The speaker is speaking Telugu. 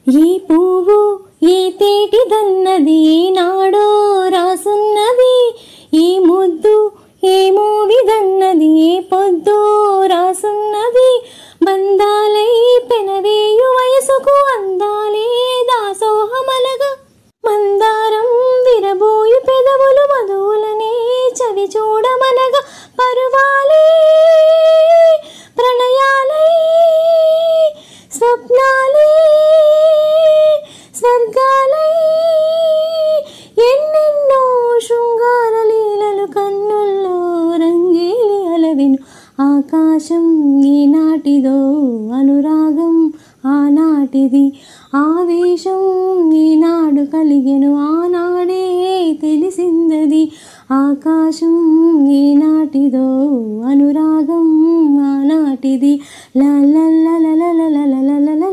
ఏ పువ్వు ఏ తేటిదన్నది ఏనాడో రాసున్నది, ఏ ముద్దు ఏ మోవిదన్నది ఏ పొద్దో రాసున్నది. బంధాలై పెనవేయు వయసుకు అందాలే దాసోహమలగా, మందారం విరబోయు పెదవులు మధువులనే చవి చూడమనగా. పరువాలే ప్రణయాలై స్వప్నాలే స్వర్గాలై, ఎన్నెన్నో శృంగార లీలలు కన్నుల్లో రంగేలి అలవిను. ఆకాశం ఈనాటిదో అనురాగం ఆనాటిది, ఆవేశం ఈనాడు కలిగెను ఆనాడే తెలిసిందది. ఆకాశం ఈనాటిదో అనురాగం ఆనాటిది. లా లా లా లా లా లా లా లా లా.